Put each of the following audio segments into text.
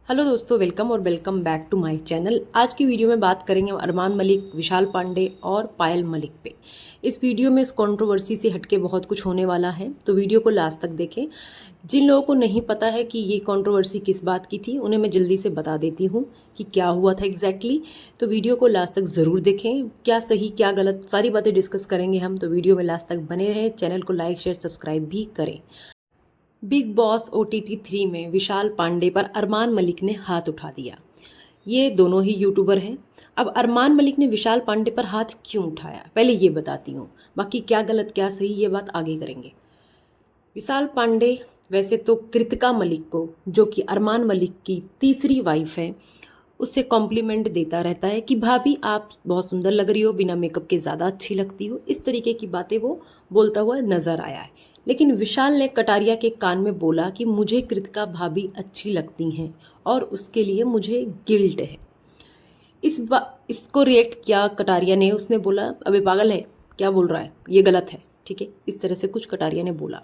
Hello दोस्तों, welcome और welcome back to my channel. आज की वीडियो में बात करेंगे अरमान मलिक, विशाल पांडे और पायल मलिक पे। इस वीडियो में इस कंट्रोवर्सी से हटके बहुत कुछ होने वाला है, तो वीडियो को लास्ट तक देखें। जिन लोगों को नहीं पता है कि ये कंट्रोवर्सी किस बात की थी, उन्हें मैं जल्दी से बता देती हूँ कि क्या हुआ था एग्जैक्टली। तो वीडियो को लास्ट तक ज़रूर देखें, क्या सही क्या गलत सारी बातें डिस्कस करेंगे हम। तो वीडियो में लास्ट तक बने रहें, चैनल को लाइक शेयर सब्सक्राइब भी करें। बिग बॉस OTT 3 में विशाल पांडे पर अरमान मलिक ने हाथ उठा दिया। ये दोनों ही यूट्यूबर हैं। अब अरमान मलिक ने विशाल पांडे पर हाथ क्यों उठाया, पहले ये बताती हूँ। बाकी क्या गलत क्या सही ये बात आगे करेंगे। विशाल पांडे वैसे तो कृतिका मलिक को, जो कि अरमान मलिक की तीसरी वाइफ है, उससे कॉम्प्लीमेंट देता रहता है कि भाभी आप बहुत सुंदर लग रही हो, बिना मेकअप के ज़्यादा अच्छी लगती हो। इस तरीके की बातें वो बोलता हुआ नजर आया है। लेकिन विशाल ने कटारिया के कान में बोला कि मुझे कृतिका भाभी अच्छी लगती हैं और उसके लिए मुझे गिल्ट है। इसको रिएक्ट किया कटारिया ने। उसने बोला अबे पागल है, क्या बोल रहा है, ये गलत है। ठीक है, इस तरह से कुछ कटारिया ने बोला।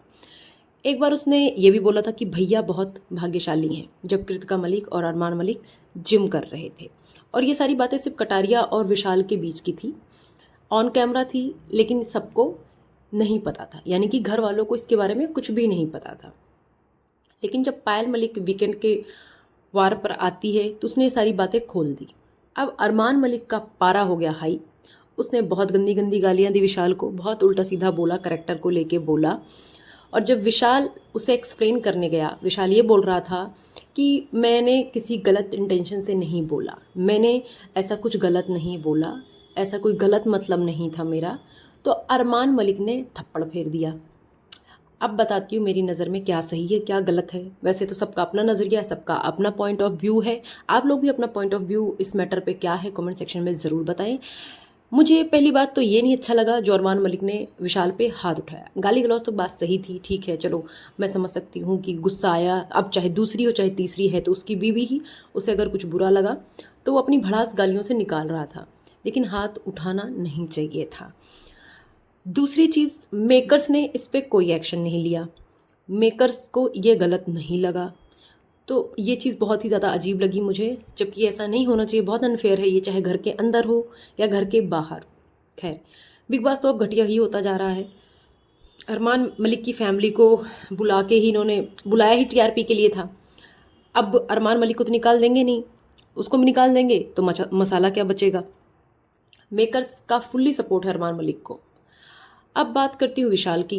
एक बार उसने ये भी बोला था कि भैया बहुत भाग्यशाली हैं, जब कृतिका मलिक और अरमान मलिक जिम कर रहे थे। और ये सारी बातें सिर्फ कटारिया और विशाल के बीच की थी, ऑन कैमरा थी, लेकिन सबको नहीं पता था, यानी कि घर वालों को इसके बारे में कुछ भी नहीं पता था। लेकिन जब पायल मलिक वीकेंड के वार पर आती है तो उसने ये सारी बातें खोल दी। अब अरमान मलिक का पारा हो गया हाई। उसने बहुत गंदी गंदी गालियां दी विशाल को, बहुत उल्टा सीधा बोला, करेक्टर को लेके बोला। और जब विशाल उसे एक्सप्लेन करने गया, विशाल ये बोल रहा था कि मैंने किसी गलत इंटेंशन से नहीं बोला, मैंने ऐसा कुछ गलत नहीं बोला, ऐसा कोई गलत मतलब नहीं था मेरा। तो अरमान मलिक ने थप्पड़ फेर दिया। अब बताती हूँ मेरी नज़र में क्या सही है क्या गलत है। वैसे तो सबका अपना नज़रिया है, सबका अपना पॉइंट ऑफ व्यू है। आप लोग भी अपना पॉइंट ऑफ व्यू इस मैटर पे क्या है कमेंट सेक्शन में ज़रूर बताएं। मुझे पहली बात तो ये नहीं अच्छा लगा जो अरमान मलिक ने विशाल पे हाथ उठाया। गाली गलौज तो बात सही थी, ठीक है, चलो मैं समझ सकती हूँ कि गुस्सा आया। अब चाहे दूसरी हो चाहे तीसरी है तो उसकी बीवी ही, उसे अगर कुछ बुरा लगा तो वो अपनी भड़ास गालियों से निकाल रहा था, लेकिन हाथ उठाना नहीं चाहिए था। दूसरी चीज़, मेकर्स ने इस पर कोई एक्शन नहीं लिया। मेकर्स को ये गलत नहीं लगा, तो ये चीज़ बहुत ही ज़्यादा अजीब लगी मुझे, जबकि ऐसा नहीं होना चाहिए, बहुत अनफेयर है ये, चाहे घर के अंदर हो या घर के बाहर। खैर, बिग बॉस तो अब घटिया ही होता जा रहा है। अरमान मलिक की फैमिली को बुला के ही इन्होंने बुलाया ही TRP के लिए था। अब अरमान मलिक को तो निकाल देंगे नहीं, उसको भी निकाल देंगे तो मसाला क्या बचेगा। मेकर्स का फुल्ली सपोर्ट है अरमान मलिक को। अब बात करती हूँ विशाल की।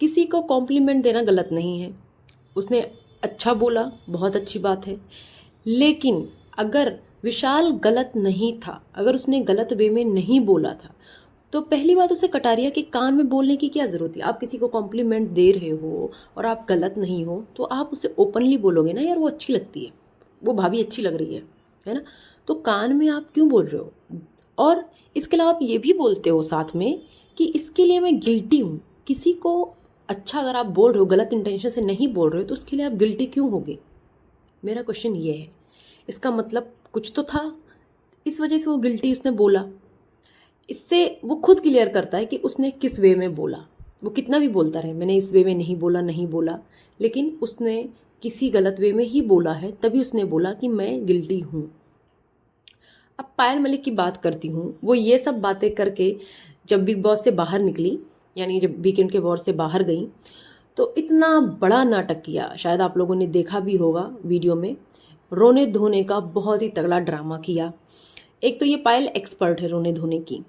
किसी को कॉम्प्लीमेंट देना गलत नहीं है, उसने अच्छा बोला, बहुत अच्छी बात है। लेकिन अगर विशाल गलत नहीं था, अगर उसने गलत वे में नहीं बोला था, तो पहली बात उसे कटारिया के कान में बोलने की क्या ज़रूरत है। आप किसी को कॉम्प्लीमेंट दे रहे हो और आप गलत नहीं हो तो आप उसे ओपनली बोलोगे ना, यार वो अच्छी लगती है, वो भाभी अच्छी लग रही है ना। तो कान में आप क्यों बोल रहे हो। और इसके अलावा आप ये भी बोलते हो साथ में कि इसके लिए मैं गिल्टी हूँ। किसी को अच्छा अगर आप बोल रहे हो, गलत इंटेंशन से नहीं बोल रहे हो, तो उसके लिए आप गिल्टी क्यों होगे। मेरा क्वेश्चन ये है। इसका मतलब कुछ तो था, इस वजह से वो गिल्टी उसने बोला। इससे वो खुद क्लियर करता है कि उसने किस वे में बोला। वो कितना भी बोलता रहे मैंने इस वे में नहीं बोला नहीं बोला, लेकिन उसने किसी गलत वे में ही बोला है, तभी उसने बोला कि मैं गिल्टी हूँ। अब पायल मलिक की बात करती हूँ। वो ये सब बातें करके जब बिग बॉस से बाहर निकली, यानी जब वीकेंड के वॉर से बाहर गई, तो इतना बड़ा नाटक किया, शायद आप लोगों ने देखा भी होगा वीडियो में। रोने धोने का बहुत ही तगड़ा ड्रामा किया। एक तो ये पायल एक्सपर्ट है रोने धोने की,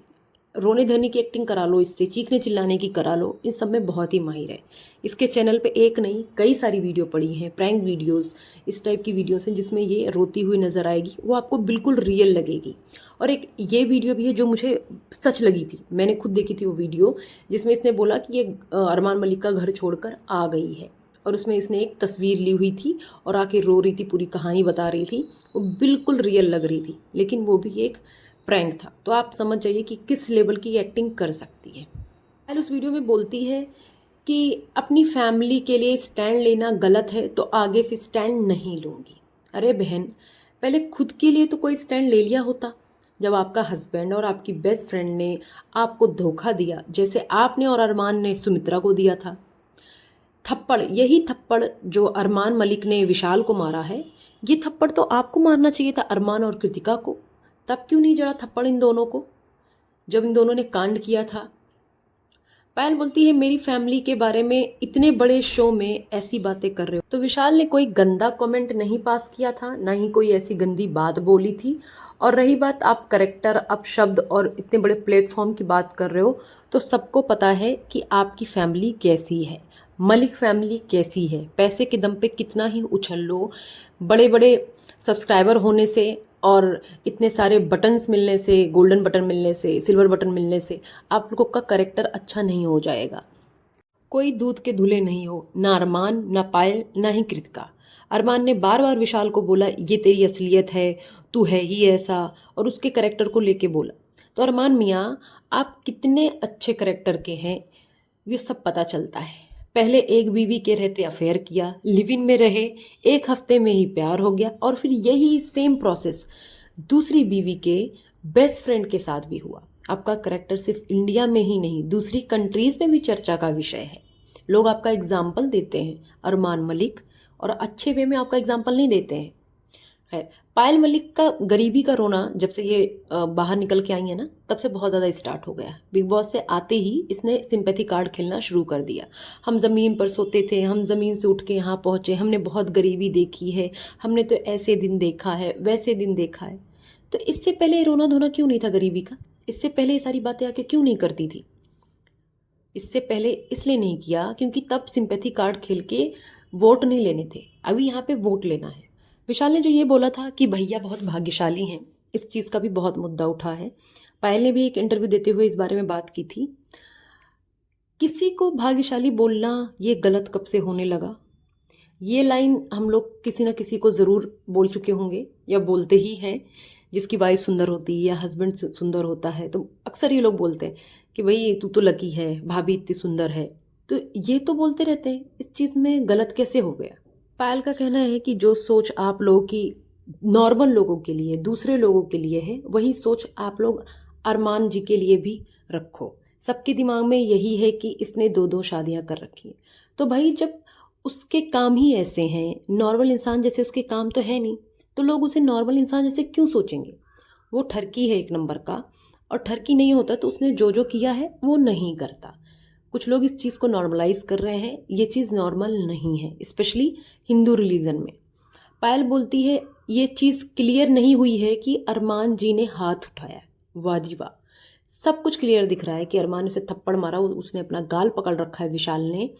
रोने धोने की एक्टिंग करा लो इससे, चीखने चिल्लाने की करा लो, इन सब में बहुत ही माहिर है। इसके चैनल पे एक नहीं कई सारी वीडियो पड़ी हैं, प्रैंक वीडियोस, इस टाइप की वीडियोस हैं जिसमें ये रोती हुई नजर आएगी, वो आपको बिल्कुल रियल लगेगी। और एक ये वीडियो भी है जो मुझे सच लगी थी, मैंने खुद देखी थी वो वीडियो, जिसमें इसने बोला कि ये अरमान मलिक का घर छोड़कर आ गई है, और उसमें इसने एक तस्वीर ली हुई थी और आके रो रही थी, पूरी कहानी बता रही थी, वो बिल्कुल रियल लग रही थी, लेकिन वो भी एक प्रैंक था। तो आप समझ जाइए कि किस लेवल की एक्टिंग कर सकती है। पहले उस वीडियो में बोलती है कि अपनी फैमिली के लिए स्टैंड लेना गलत है तो आगे से स्टैंड नहीं लूँगी। अरे बहन, पहले खुद के लिए तो कोई स्टैंड ले लिया होता। जब आपका हस्बैंड और आपकी बेस्ट फ्रेंड ने आपको धोखा दिया, जैसे आपने और अरमान ने सुमित्रा को दिया था, थप्पड़, यही थप्पड़ जो अरमान मलिक ने विशाल को मारा है, ये थप्पड़ तो आपको मारना चाहिए था, अरमान और कृतिका को। तब क्यों नहीं जड़ा थप्पड़ इन दोनों को जब इन दोनों ने कांड किया था। पायल बोलती है मेरी फैमिली के बारे में इतने बड़े शो में ऐसी बातें कर रहे हो। तो विशाल ने कोई गंदा कमेंट नहीं पास किया था, ना ही कोई ऐसी गंदी बात बोली थी। और रही बात आप करेक्टर, अपशब्द और इतने बड़े प्लेटफॉर्म की बात कर रहे हो, तो सबको पता है कि आपकी फैमिली कैसी है, मलिक फैमिली कैसी है। पैसे के दम पे कितना ही उछल लो, बड़े बड़े सब्सक्राइबर होने से और इतने सारे बटन्स मिलने से, गोल्डन बटन मिलने से, सिल्वर बटन मिलने से आप लोगों का करेक्टर अच्छा नहीं हो जाएगा। कोई दूध के धुले नहीं हो, ना अरमान, ना पायल, ना ही कृतिका। अरमान ने बार बार विशाल को बोला ये तेरी असलियत है, तू है ही ऐसा, और उसके करेक्टर को लेके बोला। तो अरमान मियाँ, आप कितने अच्छे करेक्टर के हैं ये सब पता चलता है। पहले एक बीवी के रहते अफेयर किया, लिव इन में रहे, एक हफ्ते में ही प्यार हो गया, और फिर यही सेम प्रोसेस दूसरी बीवी के बेस्ट फ्रेंड के साथ भी हुआ। आपका करेक्टर सिर्फ इंडिया में ही नहीं, दूसरी कंट्रीज में भी चर्चा का विषय है। लोग आपका एग्जाम्पल देते हैं अरमान मलिक, और अच्छे वे में आपका एग्जाम्पल नहीं देते हैं। खैर, पायल मलिक का गरीबी का रोना जब से ये बाहर निकल के आई है ना, तब से बहुत ज़्यादा स्टार्ट हो गया। बिग बॉस से आते ही इसने सिंपैथी कार्ड खेलना शुरू कर दिया। हम ज़मीन पर सोते थे, हम ज़मीन से उठ के यहाँ पहुँचे, हमने बहुत गरीबी देखी है, हमने तो ऐसे दिन देखा है, वैसे दिन देखा है। तो इससे पहले रोना धोना क्यों नहीं था गरीबी का? इससे पहले ये सारी बातें आके क्यों नहीं करती थी? इससे पहले इसलिए नहीं किया क्योंकि तब सिंपैथी कार्ड खेल के वोट नहीं लेने थे, अभी यहाँ पे वोट लेना है। विशाल ने जो ये बोला था कि भैया बहुत भाग्यशाली हैं, इस चीज़ का भी बहुत मुद्दा उठा है। पायल ने भी एक इंटरव्यू देते हुए इस बारे में बात की थी। किसी को भाग्यशाली बोलना ये गलत कब से होने लगा? ये लाइन हम लोग किसी ना किसी को ज़रूर बोल चुके होंगे या बोलते ही हैं। जिसकी वाइफ सुंदर होती है या हस्बैंड सुंदर होता है तो अक्सर ये लोग बोलते हैं कि भाई तू तो लकी है, भाभी इतनी सुंदर है। तो ये तो बोलते रहते हैं, इस चीज़ में गलत कैसे हो गया? पायल का कहना है कि जो सोच आप लोगों की नॉर्मल लोगों के लिए, दूसरे लोगों के लिए है, वही सोच आप लोग अरमान जी के लिए भी रखो। सबके दिमाग में यही है कि इसने 2-2 शादियां कर रखी हैं। तो भाई जब उसके काम ही ऐसे हैं, नॉर्मल इंसान जैसे उसके काम तो है नहीं, तो लोग उसे नॉर्मल इंसान जैसे क्यों सोचेंगे? वो ठरकी है एक नंबर का, और ठरकी नहीं होता तो उसने जो जो किया है वो नहीं करता। कुछ लोग इस चीज़ को नॉर्मलाइज कर रहे हैं, ये चीज़ नॉर्मल नहीं है, स्पेशली हिंदू रिलीजन में। पायल बोलती है ये चीज़ क्लियर नहीं हुई है कि अरमान जी ने हाथ उठाया। वाह जी वाह, सब कुछ क्लियर दिख रहा है कि अरमान ने उसे थप्पड़ मारा, उसने अपना गाल पकड़ रखा है विशाल ने,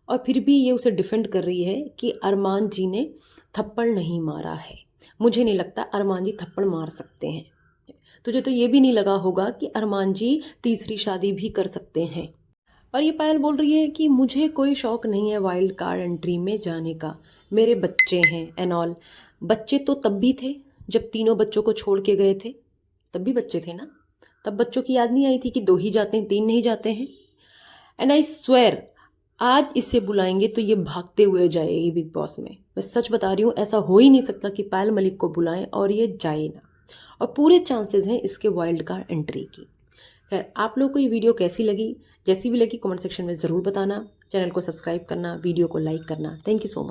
और फिर भी ये उसे डिफेंड कर रही है कि अरमान जी ने थप्पड़ नहीं मारा है। मुझे नहीं लगता अरमान जी थप्पड़ मार सकते हैं। तुझे तो ये भी नहीं लगा होगा कि अरमान जी तीसरी शादी भी कर सकते हैं। और ये पायल बोल रही है कि मुझे कोई शौक नहीं है वाइल्ड कार्ड एंट्री में जाने का, मेरे बच्चे हैं एंड ऑल। बच्चे तो तब भी थे जब तीनों बच्चों को छोड़ के गए थे, तब भी बच्चे थे ना। तब बच्चों की याद नहीं आई थी कि 2 ही जाते हैं, 3 नहीं जाते हैं। एंड आई स्वेयर आज इसे बुलाएंगे तो ये भागते हुए जाएगी बिग बॉस में। मैं सच बता रही हूँ, ऐसा हो ही नहीं सकता कि पायल मलिक को बुलाएं और ये जाए ना, और पूरे चांसेस हैं इसके वाइल्ड कार्ड एंट्री की। खैर, आप लोग को ये वीडियो कैसी लगी? जैसी भी लगी कमेंट सेक्शन में ज़रूर बताना। चैनल को सब्सक्राइब करना, वीडियो को लाइक करना। Thank you so much.